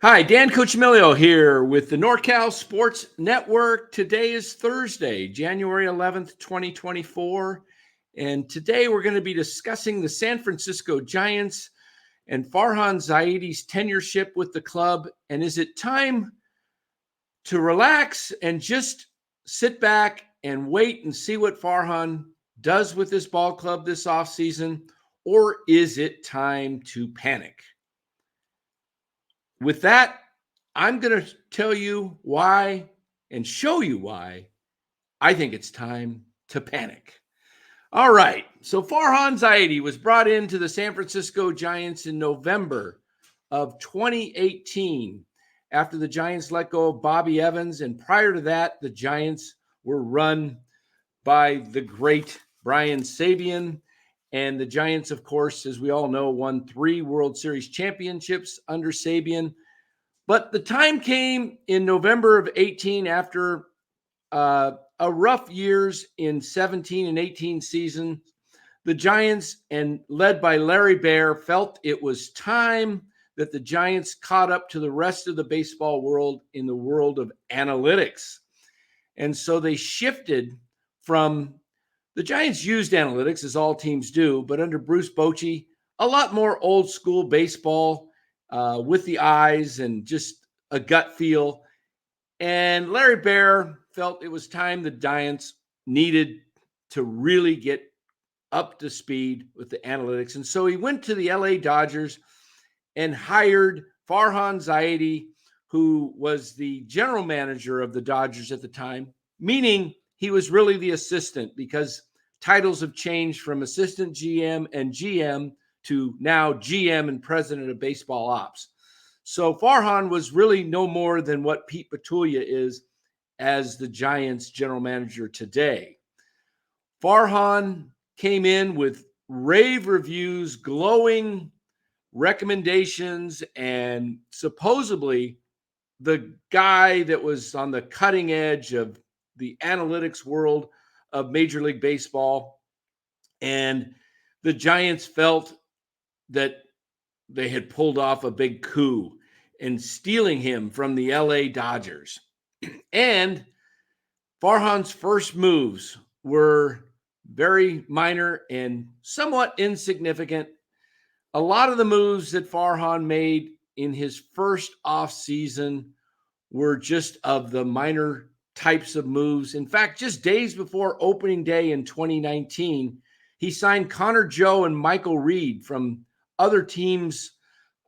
Hi, Dan Cucimilio here with the NorCal Sports Network. Today is Thursday, January 11th, 2024. And today we're going to be discussing the San Francisco Giants and Farhan Zaidi's tenureship with the club. And is it time to relax and just sit back and wait and see what Farhan does with this ball club this offseason? Or is it time to panic? With that, I'm going to tell you why and show you why I think it's time to panic. All right. So Farhan Zaidi was brought into the San Francisco Giants in November of 2018 after the Giants let go of Bobby Evans. And prior to that, the Giants were run by the great Brian Sabian. And the Giants, of course, as we all know, won 3 World Series championships under Sabian. But the time came in November of 18 after a rough years in 17 and 18 season. The Giants, and led by Larry Baer, felt it was time that the Giants caught up to the rest of the baseball world in the world of analytics. And so they shifted from the Giants used analytics, as all teams do, but under Bruce Bochy, a lot more old school baseball with the eyes and just a gut feel. And Larry Baer felt it was time the Giants needed to really get up to speed with the analytics. And so he went to the LA Dodgers and hired Farhan Zaidi, who was the general manager of the Dodgers at the time, meaning he was really the assistant because titles have changed from assistant GM and GM to now GM and president of baseball ops. So Farhan was really no more than what Pete Petulia is as the Giants general manager today. Farhan came in with rave reviews, glowing recommendations, and supposedly the guy that was on the cutting edge of the analytics world of Major League Baseball. And the Giants felt that they had pulled off a big coup in stealing him from the LA Dodgers. And Farhan's first moves were very minor and somewhat insignificant. A lot of the moves that Farhan made in his first offseason were just of the minor types of moves. In fact, just days before opening day in 2019, he signed Connor Joe and Michael Reed from other teams.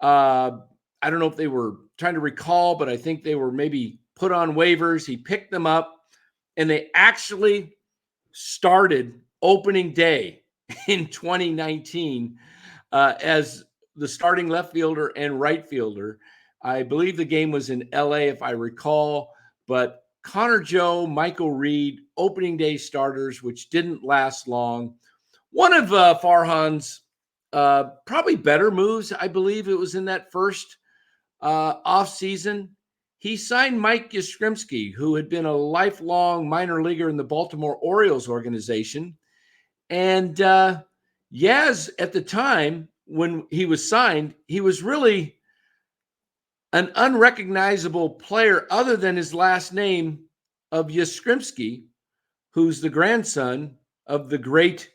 I don't know if they were trying to recall, but I think they were maybe put on waivers. He picked them up, and they actually started opening day in 2019 as the starting left fielder and right fielder. I believe the game was in LA, if I recall, but Connor Joe, Michael Reed, opening day starters, which didn't last long. One of Farhan's probably better moves, I believe it was in that first offseason. He signed Mike Yastrzemski, who had been a lifelong minor leaguer in the Baltimore Orioles organization. And Yaz, at the time when he was signed, he was really an unrecognizable player other than his last name of Yastrzemski, who's the grandson of the great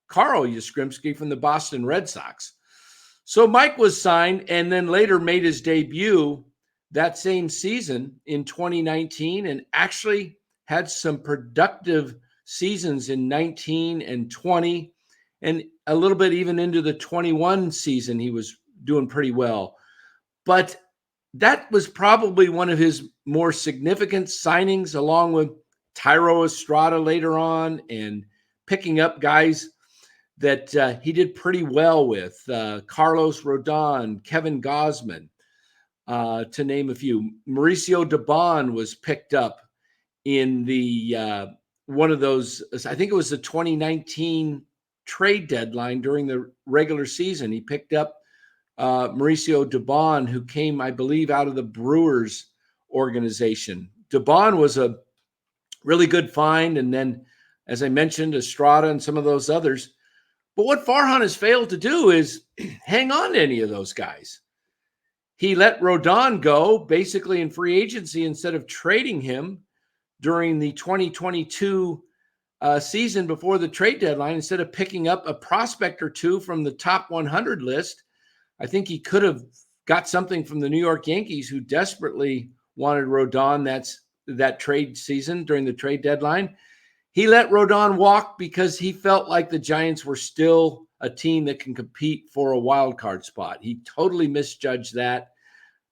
Carl Yastrzemski from the Boston Red Sox. So Mike was signed and then later made his debut that same season in 2019 and actually had some productive seasons in 19 and 20 and a little bit even into the 21 season. He was doing pretty well. But that was probably one of his more significant signings, along with Tyro Estrada later on and picking up guys that he did pretty well with, Carlos Rodon, Kevin Gausman, to name a few. Mauricio Dubon was picked up in the one of those, I think it was the 2019 trade deadline during the regular season. He picked up Mauricio Dubon, who came, I believe, out of the Brewers organization. Dubon was a really good find. And then, as I mentioned, Estrada and some of those others. But what Farhan has failed to do is hang on to any of those guys. He let Rodon go basically in free agency instead of trading him during the 2022 season before the trade deadline. Instead of picking up a prospect or two from the top 100 list, I think he could have got something from the New York Yankees, who desperately wanted Rodon that trade season during the trade deadline. He let Rodon walk because he felt like the Giants were still a team that can compete for a wild card spot. He totally misjudged that.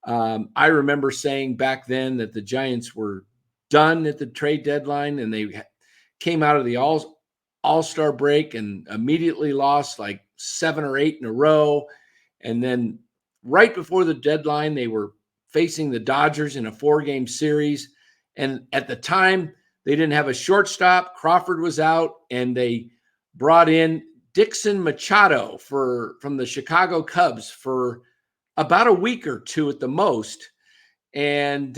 I remember saying back then that the Giants were done at the trade deadline, and they came out of the all-star break and immediately lost like 7 or 8 in a row. And then right before the deadline, they were facing the Dodgers in a 4-game series. And at the time, they didn't have a shortstop. Crawford was out, and they brought in Dixon Machado from the Chicago Cubs for about a week or two at the most. And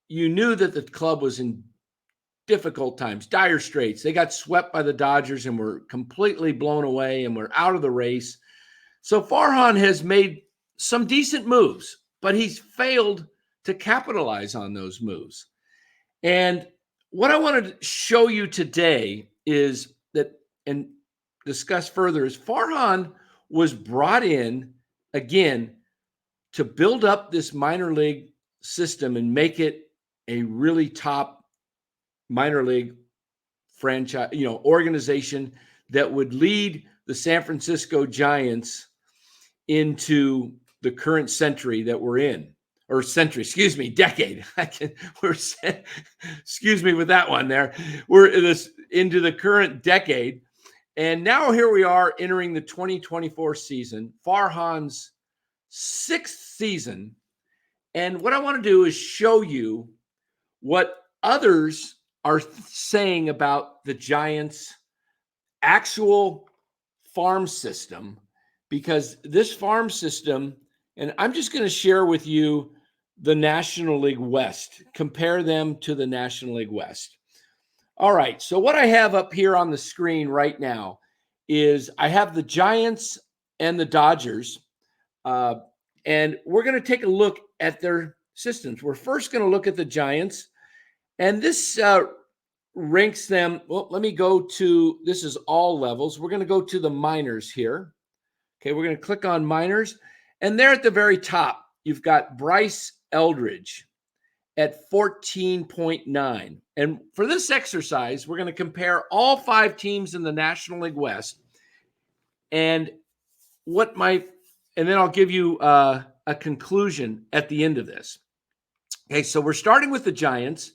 you knew that the club was in difficult times, dire straits. They got swept by the Dodgers and were completely blown away and were out of the race. So Farhan has made some decent moves, but he's failed to capitalize on those moves. And what I want to show you today is that, and discuss further, is Farhan was brought in again to build up this minor league system and make it a really top minor league franchise, organization that would lead the San Francisco Giants into the current century that we're in, or century, decade. Excuse me with that one there. We're into the current decade. And now here we are entering the 2024 season, Farhan's 6th season. And what I want to do is show you what others are saying about the Giants' actual farm system, because this farm system, and I'm just going to share with you the National League West, compare them to the National League West. All right, so what I have up here on the screen right now is I have the Giants and the Dodgers, and we're going to take a look at their systems. We're first going to look at the Giants, and this ranks them. Well, let me go to, this is all levels. We're going to go to the minors here. Okay, we're going to click on minors, and there at the very top, you've got Bryce Eldridge at 14.9. And for this exercise, we're going to compare all 5 teams in the National League West. And then I'll give you a conclusion at the end of this. Okay, so we're starting with the Giants.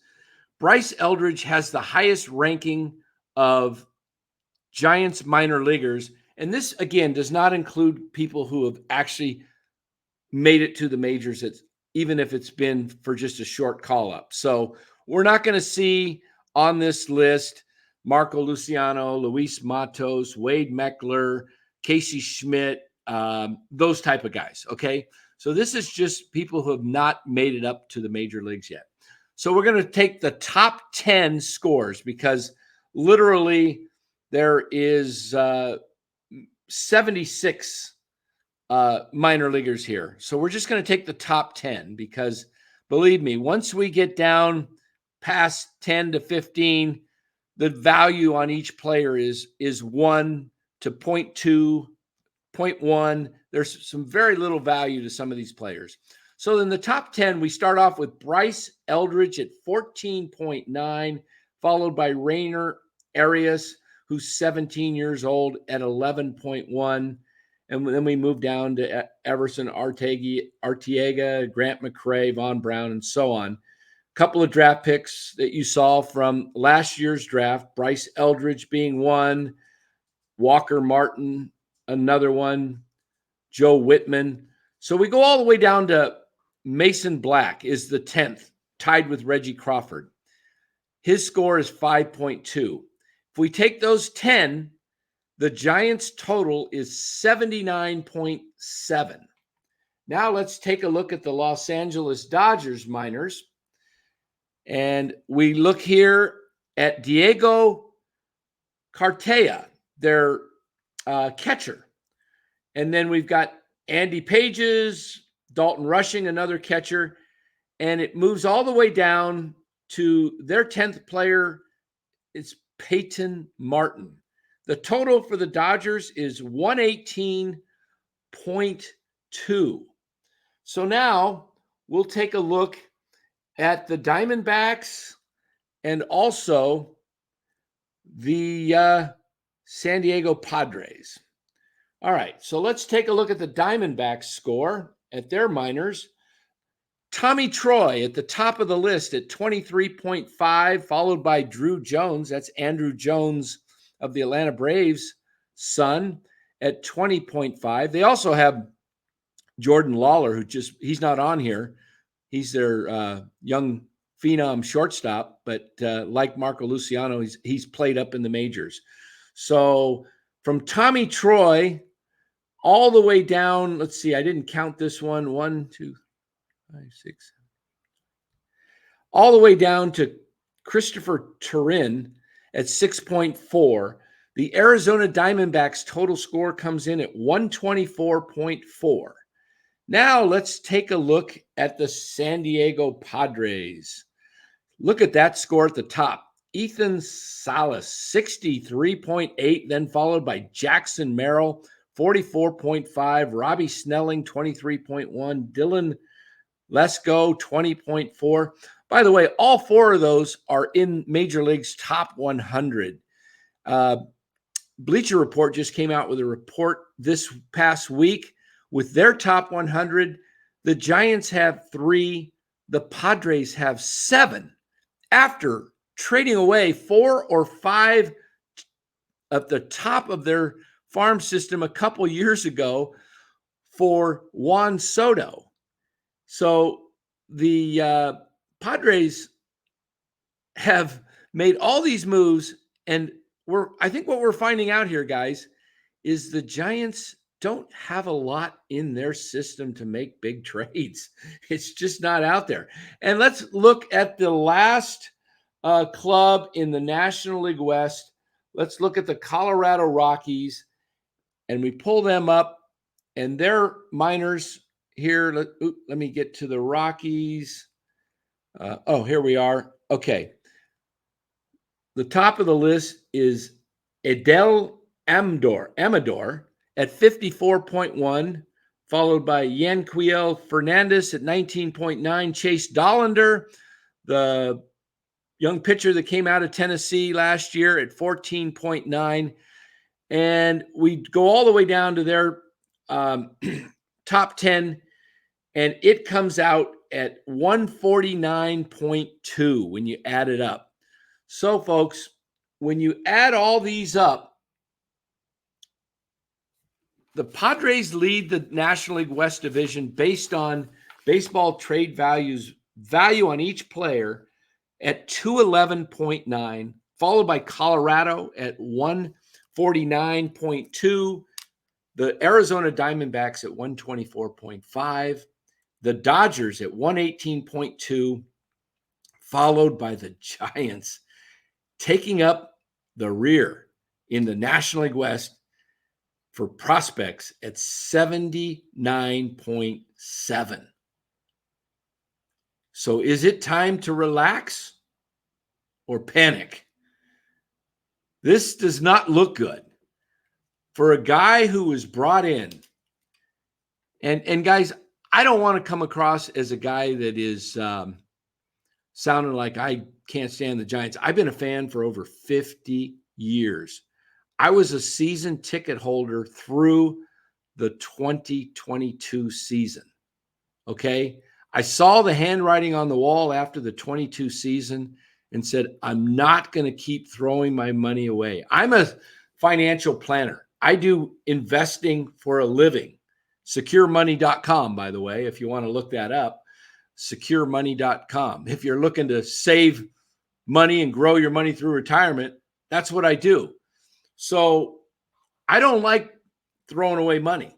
Bryce Eldridge has the highest ranking of Giants minor leaguers. And this, again, does not include people who have actually made it to the majors, even if it's been for just a short call-up. So we're not going to see on this list Marco Luciano, Luis Matos, Wade Meckler, Casey Schmidt, those type of guys, okay? So this is just people who have not made it up to the major leagues yet. So we're going to take the top 10 scores, because literally there is 76 minor leaguers here. So we're just going to take the top 10, because believe me, once we get down past 10 to 15, the value on each player is 1 to 0.2, 0.1. There's some very little value to some of these players. So in the top 10, we start off with Bryce Eldridge at 14.9, followed by Rainer Arias, who's 17 years old, at 11.1. And then we move down to Everson Arteaga, Grant McCray, Von Brown, and so on. A couple of draft picks that you saw from last year's draft, Bryce Eldridge being one, Walker Martin, another one, Joe Whitman. So we go all the way down to Mason Black is the 10th, tied with Reggie Crawford. His score is 5.2. If we take those 10, the Giants' total is 79.7. Now let's take a look at the Los Angeles Dodgers minors. And we look here at Diego Cartaya, their catcher. And then we've got Andy Pages, Dalton Rushing, another catcher, and it moves all the way down to their 10th player. It's Peyton Martin. The total for the Dodgers is 118.2. So now we'll take a look at the Diamondbacks and also the San Diego Padres. All right, so let's take a look at the Diamondbacks score at their minors. Tommy Troy at the top of the list at 23.5, followed by Drew Jones. That's Andrew Jones of the Atlanta Braves' son at 20.5. They also have Jordan Lawler, he's not on here. He's their young phenom shortstop, but like Marco Luciano, he's played up in the majors. So from Tommy Troy all the way down, let's see, I didn't count this one. 1, 2, 5, 6, 7. All the way down to Christopher Turin at 6.4. The Arizona Diamondbacks total score comes in at 124.4. Now let's take a look at the San Diego Padres. Look at that score at the top. Ethan Salas, 63.8, then followed by Jackson Merrill, 44.5, Robbie Snelling, 23.1, Dylan Lesko, 20.4. By the way, all four of those are in Major League's top 100. Bleacher Report just came out with a report this past week with their top 100. The Giants have 3, the Padres have 7. After trading away 4 or 5 at the top of their farm system a couple years ago for Juan Soto. So the Padres have made all these moves, and I think what we're finding out here, guys, is the Giants don't have a lot in their system to make big trades. It's just not out there. And let's look at the last club in the National League West. Let's look at the Colorado Rockies, and we pull them up, and their minors here. Let me get to the Rockies. Here we are. Okay. The top of the list is Adel Amador at 54.1, followed by Yanquiel Fernandez at 19.9, Chase Dollander, the young pitcher that came out of Tennessee last year, at 14.9. And we go all the way down to their top 10, and it comes out at 149.2 when you add it up. So, folks, when you add all these up, the Padres lead the National League West Division based on baseball trade value on each player at 211.9, followed by Colorado at 149.2, the Arizona Diamondbacks at 124.5, the Dodgers at 118.2, followed by the Giants taking up the rear in the National League West for prospects at 79.7. So is it time to relax or panic? This does not look good for a guy who was brought in. And guys, I don't want to come across as a guy that is sounding like I can't stand the Giants. I've been a fan for over 50 years. I was a season ticket holder through the 2022 season. Okay. I saw the handwriting on the wall after the 22 season and said, I'm not going to keep throwing my money away. I'm a financial planner. I do investing for a living. SecureMoney.com, by the way, if you want to look that up, SecureMoney.com. If you're looking to save money and grow your money through retirement, that's what I do. So I don't like throwing away money.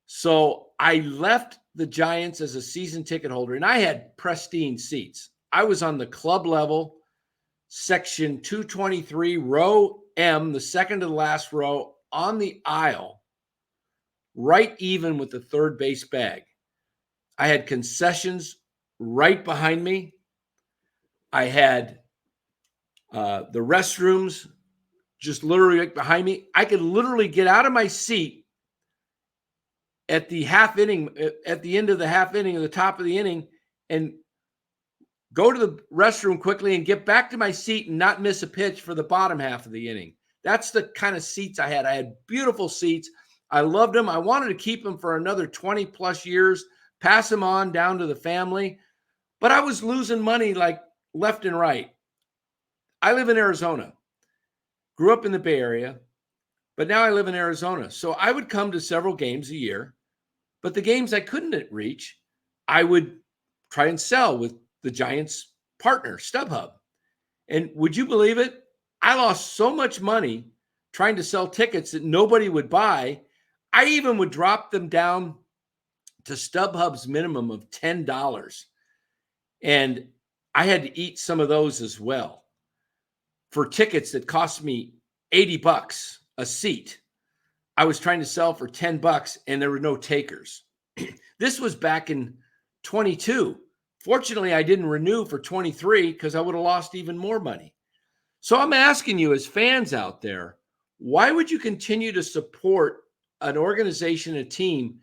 So I left the Giants as a season ticket holder, and I had pristine seats. I was on the club level, section 223, row M, the second to the last row, on the aisle, right even with the third base bag. I had concessions right behind me. I had the restrooms just literally right behind me. I could literally get out of my seat at the half inning, at the end of the half inning, or the top of the inning, and go to the restroom quickly and get back to my seat and not miss a pitch for the bottom half of the inning. That's the kind of seats I had. I had beautiful seats. I loved them. I wanted to keep them for another 20 plus years, pass them on down to the family, but I was losing money like left and right. I live in Arizona, grew up in the Bay Area, but now I live in Arizona. So I would come to several games a year, but the games I couldn't reach, I would try and sell with the Giants partner, StubHub. And would you believe it? I lost so much money trying to sell tickets that nobody would buy. I even would drop them down to StubHub's minimum of $10. And I had to eat some of those as well for tickets that cost me $80 a seat. I was trying to sell for $10 and there were no takers. This was back in 22. Fortunately, I didn't renew for 23 because I would have lost even more money. So I'm asking you as fans out there, why would you continue to support an organization, a team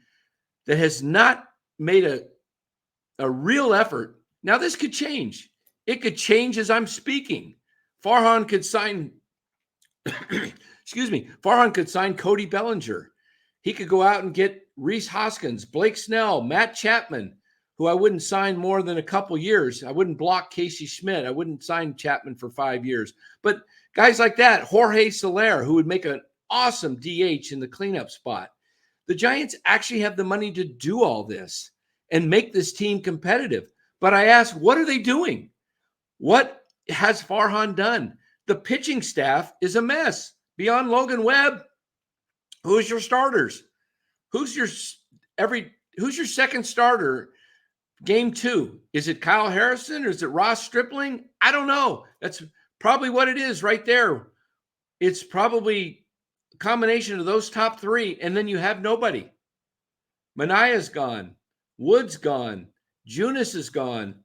that has not made a real effort? Now, this could change. It could change as I'm speaking. Farhan could sign, Farhan could sign Cody Bellinger. He could go out and get Reese Hoskins, Blake Snell, Matt Chapman, who I wouldn't sign more than a couple years. I wouldn't block Casey Schmidt. I wouldn't sign Chapman for 5 years. But guys like that, Jorge Soler, who would make an awesome DH in the cleanup spot. The Giants actually have the money to do all this and make this team competitive. But I ask, what are they doing? What has Farhan done? The pitching staff is a mess. Beyond Logan Webb, who's your starters? Who's your second starter? Game 2, is it Kyle Harrison or is it Ross Stripling? I don't know. That's probably what it is right there. It's probably a combination of those top 3, and then you have nobody. Manaya's gone. Wood's gone. Junis is gone.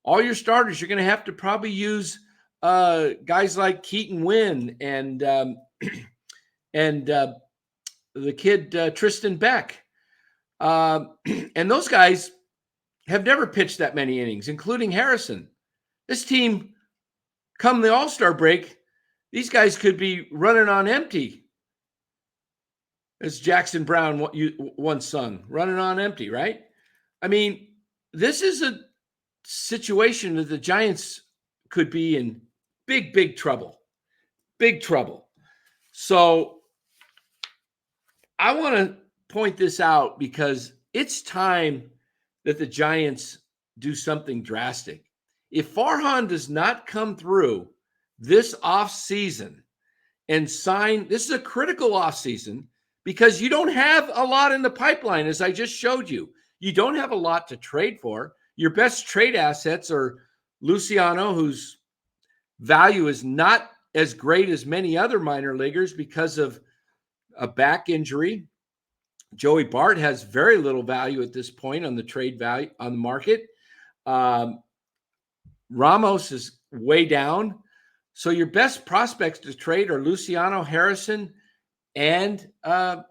All your starters, you're going to have to probably use guys like Keaton Wynn and the kid Tristan Beck. And those guys have never pitched that many innings, including Harrison. This team, come the All-Star break, these guys could be running on empty. As Jackson Brown once sung, running on empty, right? I mean, this is a situation that the Giants could be in big, big trouble. Big trouble. So I want to point this out because it's time that the Giants do something drastic. If Farhan does not come through this offseason and sign, this is a critical offseason because you don't have a lot in the pipeline, as I just showed you. You don't have a lot to trade for. Your best trade assets are Luciano, whose value is not as great as many other minor leaguers because of a back injury. Joey Bart has very little value at this point on the trade value on the market. Ramos is way down. So your best prospects to trade are Luciano, Harrison, and let's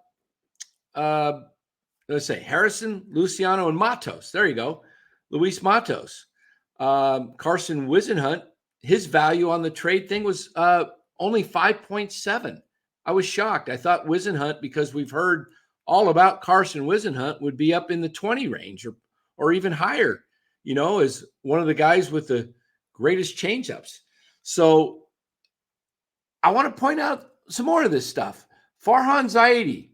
say Harrison, Luciano, and Matos. There you go. Luis Matos. Carson Wisenhunt, his value on the trade thing was only 5.7. I was shocked. I thought Wisenhunt, because we've heard all about Carson Wisenhunt, would be up in the 20 range or even higher, as one of the guys with the greatest changeups. So I want to point out some more of this stuff. Farhan Zaidi,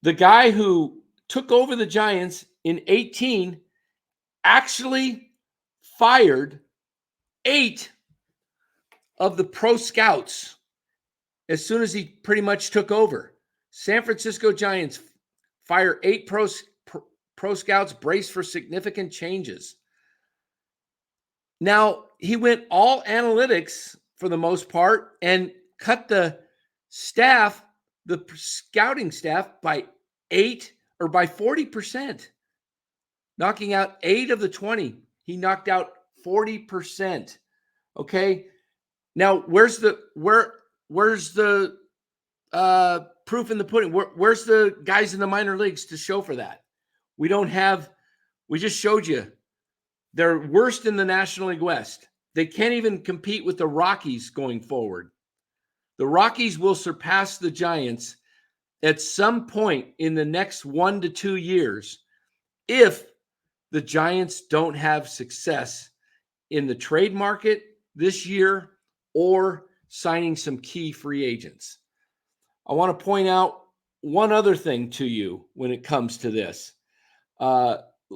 the guy who took over the Giants in 18, actually fired 8 of the pro scouts as soon as he pretty much took over. San Francisco Giants fire 8 pro scouts braced for significant changes. Now, he went all analytics for the most part and cut the staff, the scouting staff, by 40%. knocking out 8 of the 20. He knocked out 40%. Okay. Now, where's the proof in the pudding? Where's the guys in the minor leagues to show for that? We don't have. We just showed you they're worst in the National League West. They can't even compete with the Rockies going forward. The Rockies will surpass the Giants at some point in the next 1 to 2 years if the Giants don't have success in the trade market this year or signing some key free agents. I want to point out one other thing to you when it comes to this.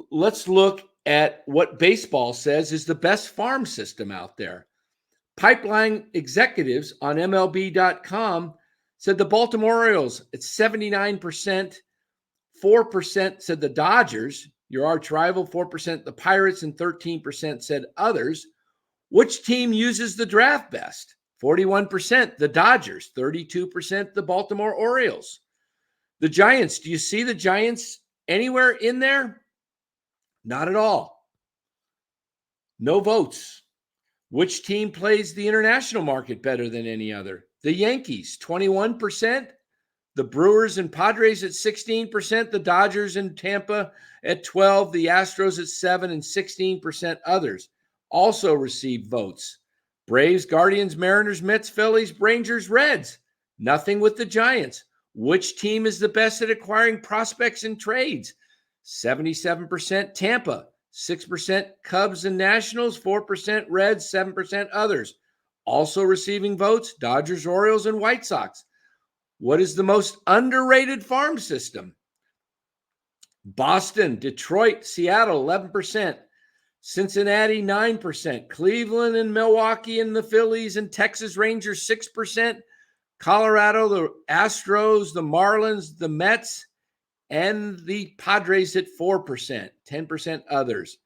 Let's look at what baseball says is the best farm system out there. Pipeline executives on MLB.com said the Baltimore Orioles at 79%, 4% said the Dodgers, your arch rival, 4% the Pirates, and 13% said others. Which team uses the draft best? 41% the Dodgers, 32% the Baltimore Orioles. The Giants, do you see the Giants anywhere in there? Not at all. No votes. Which team plays the international market better than any other? The Yankees, 21%. The Brewers and Padres at 16%. The Dodgers and Tampa at 12%. The Astros at 7% and 16% others also received votes. Braves, Guardians, Mariners, Mets, Phillies, Rangers, Reds. Nothing with the Giants. Which team is the best at acquiring prospects and trades? 77% Tampa, 6% Cubs and Nationals, 4% Reds, 7% others. Also receiving votes, Dodgers, Orioles, and White Sox. What is the most underrated farm system? Boston, Detroit, Seattle, 11%. Cincinnati, 9%. Cleveland and Milwaukee and the Phillies and Texas Rangers, 6%. Colorado, the Astros, the Marlins, the Mets, and the Padres at 4%, 10% others.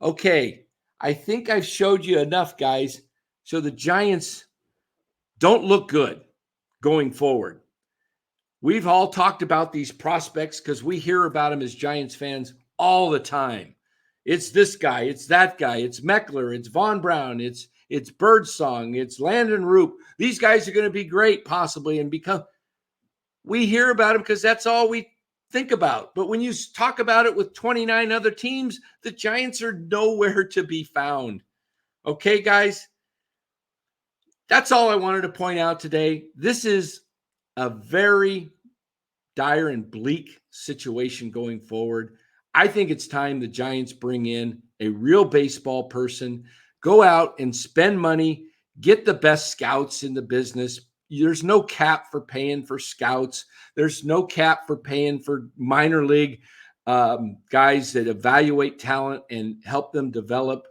Okay, I think I've showed you enough, guys. So the Giants don't look good going forward. We've all talked about these prospects because we hear about them as Giants fans all the time. It's this guy, it's that guy, it's Meckler, it's Von Brown, it's Birdsong, it's Landon Roop. These guys are going to be great possibly and become. We hear about them because that's all we think about. But when you talk about it with 29 other teams, the Giants are nowhere to be found. Okay, guys? That's all I wanted to point out today. This is a very dire and bleak situation going forward. I think it's time the Giants bring in a real baseball person, go out and spend money, get the best scouts in the business. There's no cap for paying for scouts. There's no cap for paying for minor league guys that evaluate talent and help them develop.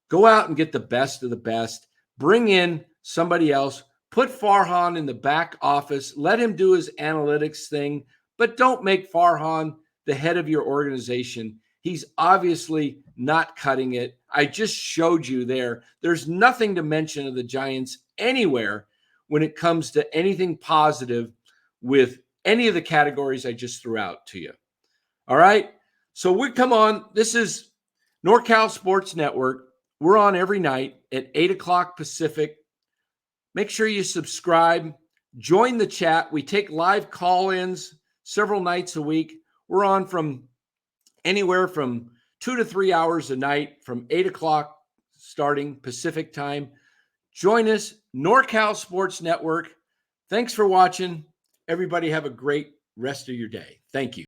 Go out and get the best of the best. Bring in somebody else. Put Farhan in the back office. Let him do his analytics thing, but don't make Farhan the head of your organization. He's obviously not cutting it. I just showed you there. There's nothing to mention of the Giants anywhere when it comes to anything positive with any of the categories I just threw out to you. All right. So we come on. This is NorCal Sports Network. We're on every night at 8 o'clock Pacific. Make sure you subscribe. Join the chat. We take live call-ins several nights a week. We're on from anywhere from 2 to 3 hours a night from 8 o'clock starting Pacific time. Join us, NorCal Sports Network. Thanks for watching. Everybody have a great rest of your day. Thank you.